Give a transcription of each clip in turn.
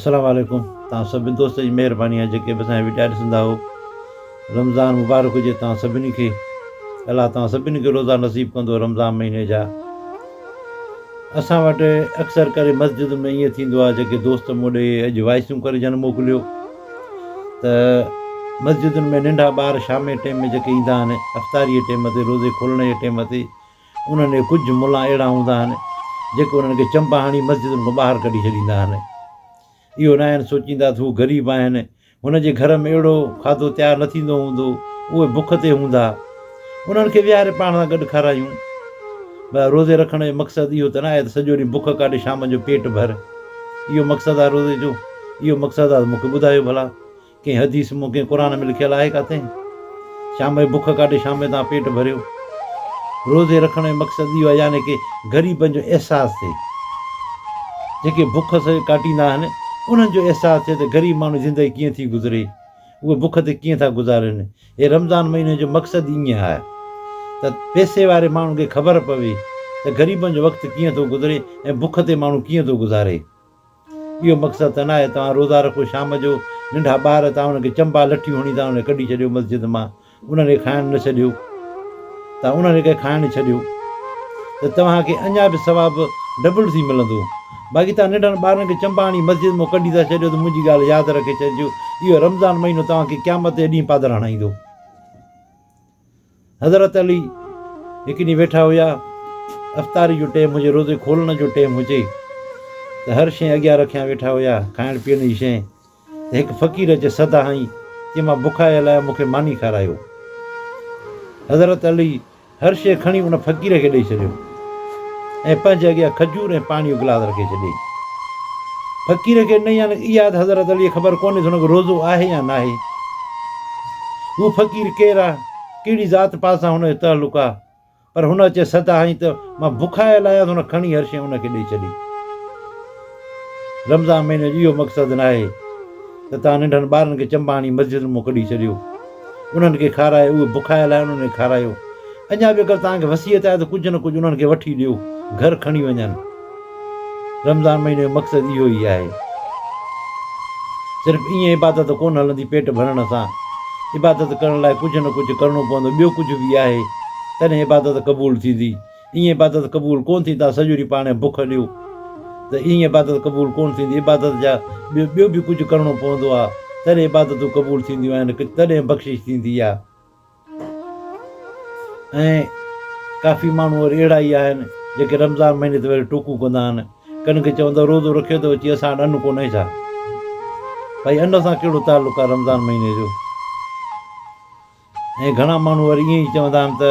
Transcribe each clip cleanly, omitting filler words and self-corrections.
अस्सलाम वालेकुम। तव्हां सभिनी दोस्त जी महिरबानी आहे जेके बि असांखे विटाए ॾिसंदा हो। रमज़ान मुबारक हुजे तव्हां सभिनी खे। अलाह तव्हां सभिनी खे रोज़ा नसीब कंदो रमज़ान महीने जा। असां वटि अक्सर करे मस्जिद में ईअं थींदो आहे, जेके दोस्त मोॾे अॼु वॉइसूं करे जन मोकिलियो त मस्जिदुनि में नंढा ॿार शाम जे टाइम में जेके ईंदा आहिनि, अफ़्तारीअ टाइम ते, रोज़े खोलण जे टाइम ते, उन्हनि कुझु मुला अहिड़ा हूंदा आहिनि जेके उन्हनि खे चंपा हणी मस्जिदुनि खां ॿाहिरि कढी छॾींदा आहिनि। इहो न आहिनि सोचींदा त हू ग़रीब आहिनि, हुनजे घर में अहिड़ो खाधो तयारु न थींदो हूंदो, उहे बुख ते हूंदा, उन्हनि खे विहारे पाण सां गॾु खारायूं। भई रोज़े रखण जो मक़सदु इहो त न आहे त सॼो ॾींहुं बुख काटे शाम जो पेट भर, इहो मक़सदु आहे रोज़े जो? इहो मक़सदु आहे त मूंखे ॿुधायो भला, कंहिं हदीस मूं कंहिं क़ुर में लिखियलु आहे किथे शाम जो बुख काटे शाम जो तव्हां पेट भरियो? रोज़े रखण जो मक़सदु इहो आहे यानी की ग़रीबनि जो अहसासु थिए, जेके बुख से काटींदा आहिनि उन्हनि जो अहसासु थिए त ग़रीब माण्हू ज़िंदगी कीअं थी गुज़रे, उहे बुख ते कीअं था गुज़ारनि। हे रमज़ान महीने जो मक़सदु ईअं आहे त पैसे वारे माण्हू खे ख़बर पवे त ग़रीबनि जो वक़्तु कीअं थो गुज़रे ऐं बुख ते माण्हू कीअं थो गुज़ारे। इहो मक़सदु त न आहे तव्हां रोज़ा रखो शाम जो नंढा ॿार तव्हां उनखे चंबा लठियूं हणी तव्हां उनखे कढी छॾियो मस्जिद मां, उन्हनि खे खाइणु न छॾियो, तव्हां उन्हनि खे खाइणु छॾियो त तव्हांखे अञा बि सवाबु डबल थी मिलंदो। बाक़ी तव्हां नंढनि ॿारनि खे चंबा हणी मस्जिद मां कढी था छॾियो त मुंहिंजी ॻाल्हि यादि रखे छॾिजो, इहो रमज़ान महीनो तव्हांखे क़यामत जे ॾींहुं पादर हणाईंदो। हज़रत अली हिकु ॾींहुं वेठा हुया, अफ़्तारी जो टाइम हुजे, रोज़े खोलण जो टाइम हुजे, त हर शइ अॻियां रखिया वेठा हुया, खाइण पीअण जी शइ, त हिकु फ़क़ीर अचे सदा हई की मां बुखायल आहियां, मूंखे मानी खारायो। हज़रत अली हर शइ खणी उन फ़क़ीर खे ॾेई छॾियो ऐं पंहिंजे अॻियां खजूर ऐं पाणी जो गिलास रखे छॾियईं। फ़क़ीर खे न यानी इहा त हज़रत अली ख़बर कोन्हे त हुनखे रोज़ो आहे या न आहे, उहो फ़क़ीर केरु आहे, कहिड़ी ज़ात पात सां हुनजो तालुक़ु आहे, पर हुन अचे सदा हई त मां बुखायल आहियां, त हुन खणी हर शइ हुनखे ॾेई छॾी। रमज़ान महीने जो इहो मक़सदु न आहे त तव्हां नंढनि ॿारनि खे चंबा हणी मस्जिद मां कढी छॾियो, उन्हनि खे खारायो, उहे बुखायल आहिनि उन्हनि खे खारायो। अञा बि अगरि तव्हांखे वसियत आहे त कुझु न कुझु उन्हनि खे वठी ॾियो, घर खणी वञनि। रमज़ान महीने जो मक़सदु इहो ई आहे। सिर्फ़ु ईअं इबादत कोन हलंदी पेट भरण सां, इबादत करण लाइ कुझु न कुझु करिणो पवंदो, ॿियो कुझु बि आहे तॾहिं इबादत क़बूल थींदी। ईअं इबादत क़बूल कोन थी, तव्हां सॼो ॾींहुं पाण बुख ॾियो त ईअं इबादत क़बूल कोन थींदी। इबादत जा ॿियो बि कुझु करिणो पवंदो आहे, तॾहिं इबादतूं क़बूल थींदियूं आहिनि, तॾहिं बख़्शिश थींदी आहे। ऐं काफ़ी माण्हू वरी अहिड़ा ई आहिनि जेके रमज़ान महीने ते वरी टोकूं कंदा आहिनि, कन खे चवंदा रोज़ो रखियो त अची असां वटि अन्न कोन्हे छा? भई अन्न सां कहिड़ो तालुक़ु आहे रमज़ान महीने जो? ऐं घणा माण्हू वरी ईअं ई चवंदा आहिनि त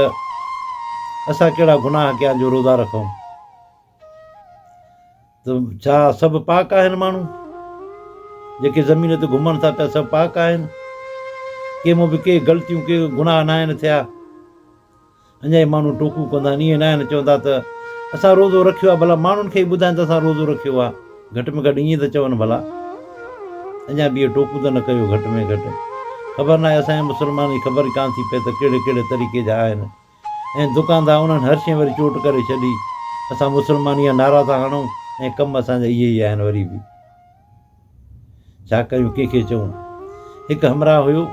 असां कहिड़ा गुनाह कया जो रोज़ा रखूं, त छा सभु पाक आहिनि? माण्हू जेके ज़मीन ते घुमनि था पिया सभु पाक आहिनि? कंहिंमें बि के ग़लतियूं के गुनाह न आहिनि थिया? अञा ई माण्हू टोकूं कंदा आहिनि, ईअं न आहिनि चवंदा त असां रोज़ो रखियो आहे, भला माण्हुनि खे ई ॿुधाइनि त असां रोज़ो रखियो आहे, घटि में घटि ईअं त चवनि भला। अञा बि इहे टोकूं त न कयो घटि में घटि। ख़बर न आहे असांजे मुस्लमान जी ख़बर ई कान थी पए त कहिड़े कहिड़े तरीक़े जा आहिनि। ऐं दुकानदार उन्हनि हर शइ वरी चोट करे छॾी, असां मुस्लमान इहा नारा था हणूं ऐं कम असांजा इहे ई आहिनि। वरी बि छा कयूं, कंहिंखे चऊं? हिकु हमराह हुयो,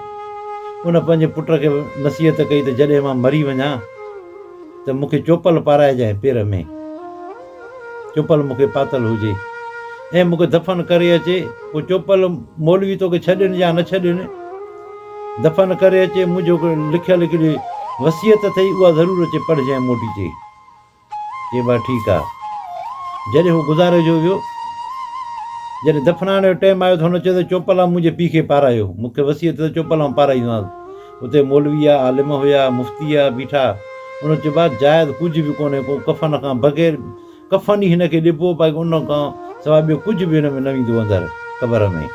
उन पंहिंजे पुट खे नसीहत कई त जॾहिं मां मरी वञा त मूंखे चोपल पाराइजांइ पेर में, चोपल मूंखे पातल हुजे ऐं मूंखे दफ़न करे अचे, पोइ चोपल मौलवी तोखे छॾनि या न छॾनि, दफ़न करे अचे, मुंहिंजो लिखियलु हिकिड़ी वसियत अथई, उहा ज़रूरु अचे पढ़जांइ मोटी चई। चई बा ठीकु आहे। जॾहिं हू गुज़ारे जो वियो, जॾहिं दफ़नाइण जो टाइम आयो त हुन चयो त चोपल मुंहिंजे पीउ खे पारायो, मूंखे वसियत त चोपल पाराईंदोमांसि। उते मौलवी आहे, आलिम हुया, मुफ़्ती आहे बीठा, उन चयो बा जाइज़ कुझु बि कोन्हे, को कफ़न खां बग़ैर, कफ़न ई हिनखे ॾिबो, बाक़ी उन खां सवाइ ॿियो कुझु बि हिन में न वेंदो अंदरि क़बर में।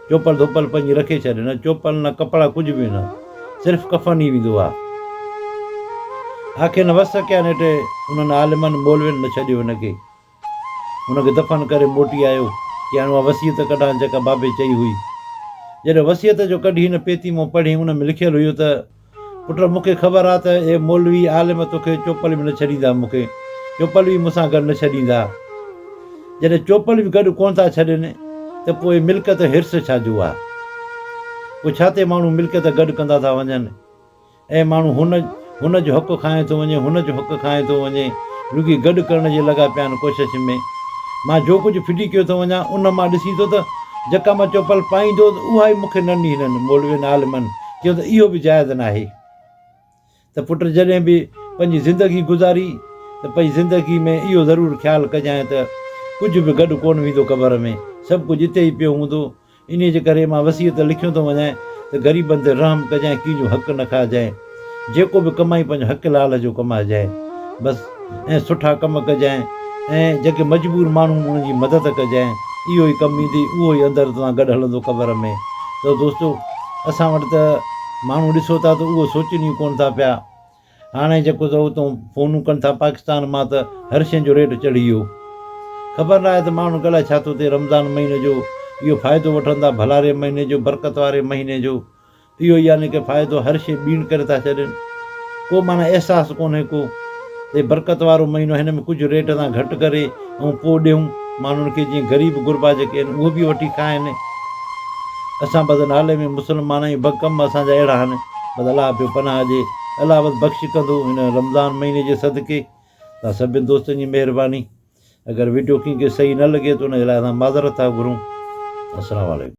चोपल धोपल पंहिंजी रखे छॾे, न चोपल न कपिड़ा कुझु बि न, सिर्फ़ु कफ़न ई वेंदो आहे। आख़िर न वस कया नेठि उन्हनि आलिमनि मौलवियुनि न छॾियो हिनखे, हुनखे दफ़न करे मोटी आयो कि हाणे उहा वसियत कढां जेका बाबे चई हुई। जॾहिं वसियत जो कढी हिन पेती मां पढ़ी, हुन में लिखियलु हुयो त पुट मूंखे ख़बर आहे त हे मौलवी आलिम तोखे चोपल बि न छॾींदा, मूंखे चोपल बि मूंसां गॾु न छॾींदा। जॾहिं चोपल बि गॾु कोन था छॾनि त पोइ मिल्कियत हिर्स छाजो आहे? पोइ छा ते माण्हू मिल्कियत गॾु कंदा था वञनि ऐं माण्हू हुन जो हक़ु खाए थो वञे, हुन जो हक़ु खाए थो वञे, रुॻी गॾु करण जे लॻा पिया आहिनि कोशिशि में। मां जो कुझु फिटी कयो थो वञा उन मां ॾिसी थो त जेका मां चोपल पाईंदो उहा ई मूंखे न ॾींदनि मौलवियुनि आलिमनि, चयो त इहो बि जाइज़ न आहे। त पुट जॾहिं बि पंहिंजी ज़िंदगी गुज़ारी त पंहिंजी ज़िंदगी में इहो ज़रूरु ख़्यालु कजांइ त कुझु बि गॾु कोन वेंदो क़बर में, सभु कुझु हिते ई पियो हूंदो। इन जे करे मां वसीयत लिखियो थो वञां त ग़रीबनि ते रहम कजांइ, कंहिंजो हक़ु न खाइजांइ, जेको बि कमाई पंहिंजो हक़ लाल जो कमाइजांइ बसि, ऐं सुठा कम कजांइ ऐं जेके मजबूर माण्हू उन्हनि जी मदद कजांइ। इहो ई कमु ईंदी, उहो ई अंदरि तव्हां गॾु हलंदो क़बर में। त दोस्तो असां वटि त माण्हू ॾिसो था त उहो सोचनि ई कोन था पिया। हाणे जेको त उतां फ़ोनूं कनि था पाकिस्तान मां त हर शइ जो रेट चढ़ी वियो। ख़बर न आहे त माण्हू अलाए छा थो थिए, रमज़ान महीने जो इहो फ़ाइदो वठनि था, भलारे महीने जो, बरकत वारे महीने जो, इहो यानी कि फ़ाइदो हर शइ ॿीण करे था छॾनि। को माना अहसासु कोन्हे को त बरकत वारो महीनो, हिन में कुझु रेट सां घटि करे ऐं पोइ ॾियूं माण्हुनि खे, जीअं ग़रीब गुरबा जेके आहिनि उहे बि वठी खाइनि। असां बसि नाले में मुस्लमान आहियूं, कम असांजा अहिड़ा आहिनि। बसि अलाह पियो पनाह ॾिए, अलाह बसि बख़्श कंदो हिन रमज़ान महीने जे सदिके। तव्हां सभिनि दोस्तनि जी महिरबानी। अगरि वीडियो कंहिंखे सही न लॻे त उन जे लाइ असां माज़रत था घुरूं। अस्सलामु वालेकुम।